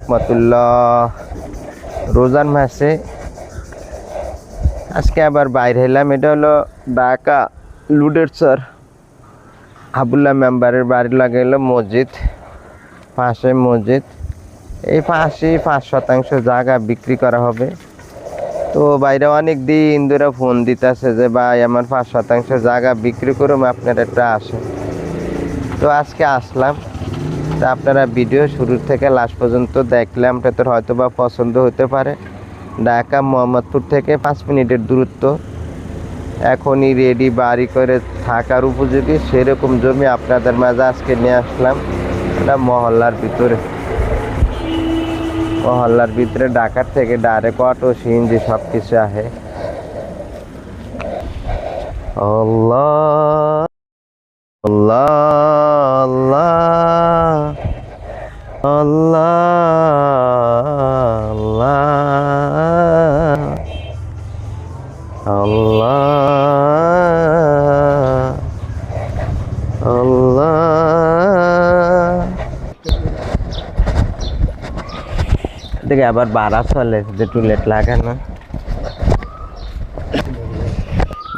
রহমতুল্লাহ। রোজার মাসে আজকে আবার বাইরে এলাম। এটা হলো ঢাকা লুডেরচর আবুল্লাহ মেম্বারের বাড়ি লাগে এলো মসজিদ, পাশে মসজিদ। এই পাশে 5% জায়গা বিক্রি করা হবে। তো বাইরে অনেক দিন ধরে ফোন দিতেছে যে ভাই আমার 5% জায়গা বিক্রি করুন, আপনারা একটা আসেন। তো আজকে আসলাম। তা আপনারা ভিডিও শুরু থেকে লাস্ট পর্যন্ত দেখলে আপনাদের হয়তো বা পছন্দ হতে পারে। ঢাকা মোহাম্মদপুর থেকে 5 মিনিটের দূরত্ব। এখনই রেডি বাড়ি করে থাকার উপযোগী সেরকম জমি আপনাদের মাঝে আজকে নিয়ে আসলাম। এটা মহল্লার ভিতরে ঢাকার থেকে ডাইরেক্ট অটো সিএনজি সব কিছু আহে। আল্লাহ আল্লাহ আল্লাহ আল্লাহ আল্লাহ। দেখে আবার বাড়া চলে যে টুলেট লাগানো।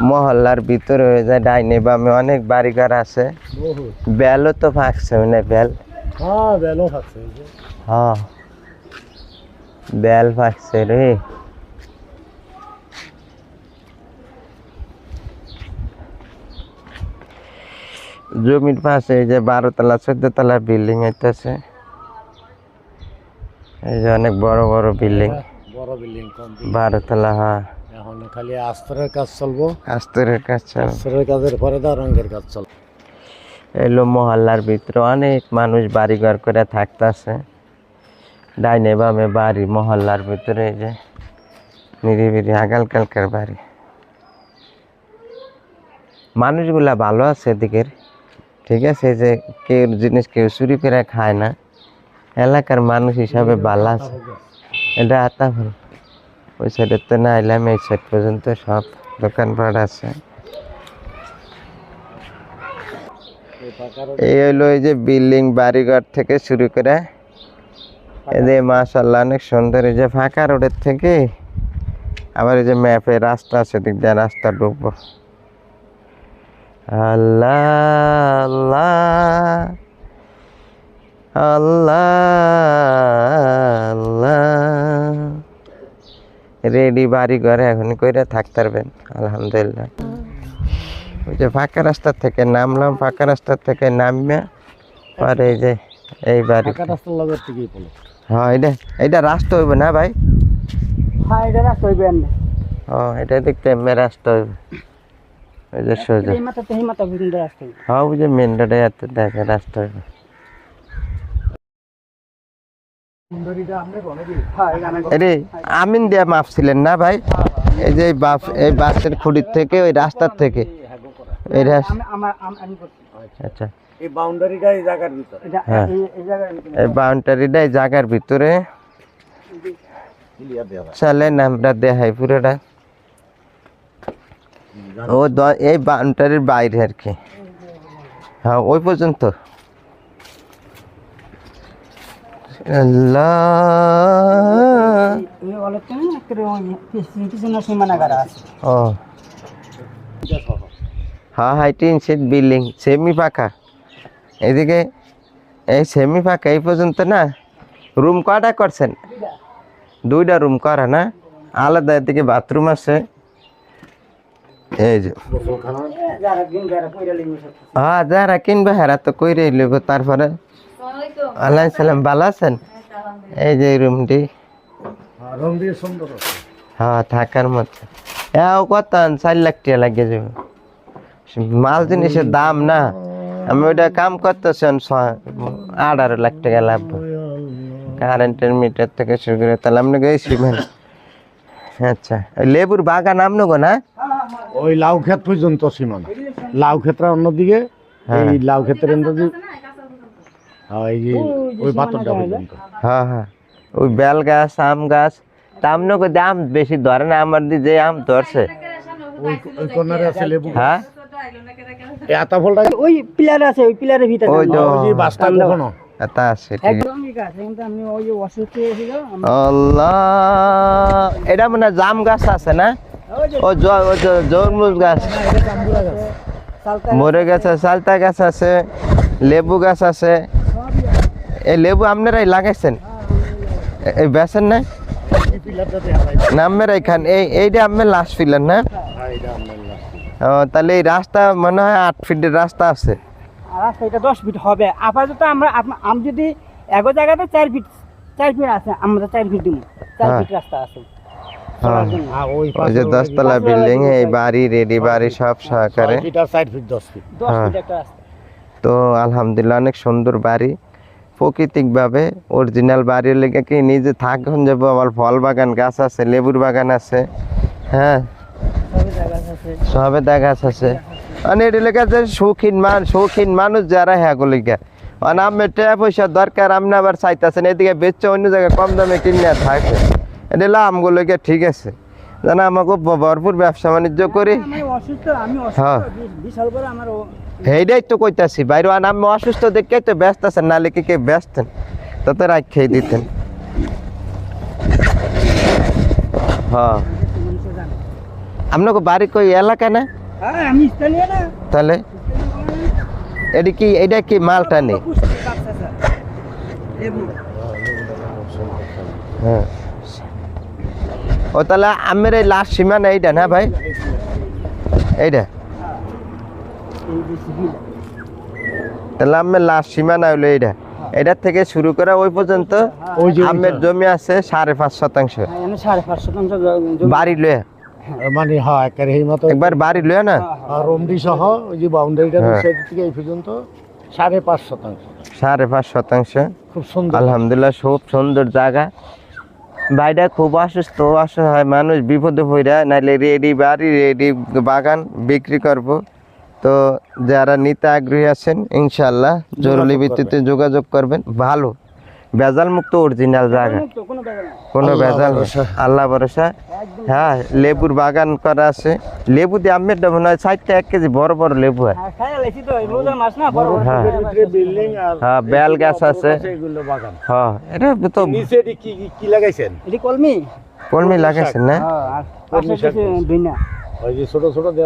মহল্লার ভিতরে হয়ে যায় ডাইনে বামে অনেক বাড়িঘর আছে। বেলও তো ফাঁকছে মানে বেল, হ্যাঁ বেল ফাঁকছে রে। জমির পাশে এই যে 12 তলা 14 তলা বিল্ডিং হইতেছে। এই যে অনেক বড় বড় বিল্ডিং, 12 তলা। হ্যাঁ, এখন খালি আস্তরের কাজ চলবো, আস্তরের কাজের পরে তো রঙের কাজ চলবে। এলো মহল্লার ভিতরে অনেক মানুষ বাড়িঘর করে থাকতেছে। ডাইনে বামে বাড়ি মহল্লার ভিতরে। এই যে নিরিবিরি আগালকালকার বাড়ি। মানুষগুলা ভালো আছে এদিকের, ঠিক আছে। যে কেউ জিনিস কেউ চুরি করে খায় না, এলাকার মানুষ হিসাবে ভালো আছে। এটা আতাফল ওই সাইডের তো না এলাম, এই সাইড পর্যন্ত সব দোকানপাট আছে। এই হলো এই যে বিল্ডিং বাড়িঘর থেকে শুরু করে এই যে মাশাআল্লাহ অনেক সুন্দর। এই যে ফাঁকা রোডের থেকে আবার এই যে ম্যাপে রাস্তা আছে, দিক দিয়ে রাস্তা ঢুকবো। আল্লাহ আল্লাহ আল্লাহ। রেডি বাড়ি ঘরে এখন কইরা থাকতে পারবেন আলহামদুলিল্লাহ। ওই যে ফাঁকা রাস্তা থেকে নামলাম, ফাঁকা রাস্তা থেকে নামবে পরে এই যে এই বাড়ি। হ্যাঁ এইটা রাস্তা হইবে না ভাই? হ্যাঁ এটা রাস্তা হইবে। এটা দেখতে এমনি রাস্তা হইবে। ওই যে সোজা হ্যাঁ ওই যে মেন রোডে এত দেখে রাস্তা হইবে। আরে আমিন দিয়া মাপছিলেন না ভাই? এই যে এই বাসের খুঁটির থেকে ওই রাস্তার থেকে এই আচ্ছা এই বাউন্ডারিটা এই জায়গার ভিতরে। হ্যাঁ এই বাউন্ডারিটা এই জায়গার ভিতরে। চলেন আমরা দেখাই পুরোটা। ও এই বাউন্ডারির বাইরে আর কি। হ্যাঁ ওই পর্যন্ত। হ্যাঁ হ্যাঁ 3 সিট বিল্ডিং সেমি ফাঁকা। এদিকে এই সেমি ফাঁকা এই পর্যন্ত না। রুম কয়টা করছেন? 2টা রুম করা না, আলাদা। এদিকে বাথরুম আছে। এই যে হ্যাঁ যারা কিনবে হেরা তো কইরে লইব। তারপরে ওয়ালাইকুম সালাম, ভালো আছেন? এই যে রুমটি হ্যাঁ থাকার মতো। কত 4 লাখ টাকা লাগে যাবে। মাল জিনিসের দাম না। আমি ওইটা কাম করতেছি 18 লাখ টাকা লাগবে কারেন্টের মিটার থেকে শুরু করে। তাহলে আপনাকে এই সিমেন্ট। আচ্ছা লেবুর বাগান আমনো গো না? ওই লাউ ক্ষেত পর্যন্ত সীমানা। লাউ ক্ষেতটা অন্যদিকে, এই লাউ ক্ষেতের ওই পাথরটা পর্যন্ত। হ্যাঁ হ্যাঁ ওই বেল গাছ আম গাছ। তামনো গো দাম বেশি ধরে না, আমার যে আম ধরছে ওই কর্নারে আছে লেবু। হ্যাঁ এই আতা ফলটা ওই পিলার আছে, ওই পিলারের ভিতরে ওই যে বাসটা কখনো তা আছে ঠিক আছে। একদম ঠিক আছে, কিন্তু আমি ওই যে অসুস্থ হয়েছিল আল্লাহ, এটা মানে জাম গাছ আছে না? ও জরমুজ গাছ, মরে গাছ আছে, সালতা গাছ আছে, লেবু গাছ আছে। এই লেবু আপনারাই লাগাইছেন? এই বেছেন না? না আপনারাই খান? এইটা আপনার লাস্ট ফিলার না? ও তাহলে এই রাস্তা মনে হয় 8 ফিটের রাস্তা আছে। রাস্তা এটা 10 ফিট হবে আপাতত। আমি যদি এক জায়গাতে 4 ফিট আছে, আমরা 4 ফিট দিব, 4 ফিট রাস্তা আছে চলার জন্য। ওই ওই যে 10 তলা বিল্ডিং, এই বাড়ি রেডি বাড়ি সব সহকারে 6 ফিট আর 4 ফিট 10 ফিট। 10 ফিট একটা রাস্তা। তো আলহামদুলিল্লাহ অনেক সুন্দর বাড়ি, প্রাকৃতিকভাবে অরিজিনাল বাড়ির লেগে কি নিজে থাকুন যাবো। আমার ফল বাগান গাছ আছে, লেবুর বাগান আছে, হ্যাঁ সবই জায়গা আছে। সবেদা গাছ আছে। মানে এটা লেগে যে শৌখিন মানুষ যারা, হ্যাঁ গুলিকা মানে আমি টাকা পয়সা দরকার, আপনি আবার চাইতেছেন এদিকে বেচছে অন্য জায়গায় কম দামে কিনে থাকে, এটা হলো আমগুলোকে ঠিক আছে জানা। আমাকে ভরপুর ব্যবসা বাণিজ্য করি। আমি অসুস্থ, হ্যাঁ। 20 সাল পরে আমার এইটাই তো কইতাছি বাইরে, আমি অসুস্থ দেখে তো ব্যস্ত আছেন, নাহলে কি কে ব্যস্তেন তাতে রাখ খেয়ে দিতেন। হ্যাঁ, আপনাকে বাড়ি কই এলাকা না? হ্যাঁ আমি স্থানীয় না। তাহলে এটা কি মালটা নেই? হ্যাঁ, ও তাহলে আমের এই লাস্ট সীমানা এইটা না ভাই? এইটা তাহলে আমের লাস্ট সীমানা হলো এইটা। এটার থেকে শুরু করে ওই পর্যন্ত ওই যে আমের জমি আছে 5.5 শতাংশ। 5.5 শতাংশ জমি। বাড়ি লয়ে মানে হ্যাঁ একেবারে এই মতো একবার বাড়ি লয়ে না, আর রমডি সহ ওই যে বাউন্ডারিটা হ্যাঁ। সেই থেকে এই পর্যন্ত 5.5 শতাংশ। 5.5 শতাংশ। খুব সুন্দর। আলহামদুলিল্লাহ খুব সুন্দর জায়গা। ভাইটা খুব অসুস্থ, অসহায় মানুষ, বিপদে পড়া, নাহলে রেডি বাড়ি রেডি বাগান বিক্রি করব। তো যারা নিতে আগ্রহী আছেন ইনশাল্লাহ জরুরি ভিত্তিতে যোগাযোগ করবেন। ভালো ভেজাল মুক্ত অরিজিনাল জায়গা, কোনো ব্যাপার না। কোনো আল্লাহ ভেজাল নেই। ভরসা। আল্লাহ ভরসা। হ্যাঁ, লেবুর বাগান করা আছে। লেবু দিয়ে আমের মনে হয় 60টা 1 কেজি বড় বড় লেবু হয়। হ্যাঁ খাই লাইছি তো, রোজার মাস না, বড় বড় হ্যাঁ। বিল্ডিং আর হ্যাঁ, বেল গাছ আছে। এগুলো বাগান। হ্যাঁ, এটা তো নিচে কি লাগাইছেন? এটি কলমি। কলমি লাগাইছেন না? হ্যাঁ, আর পাশে কিছু দুইনা। ওই যে ছোট ছোট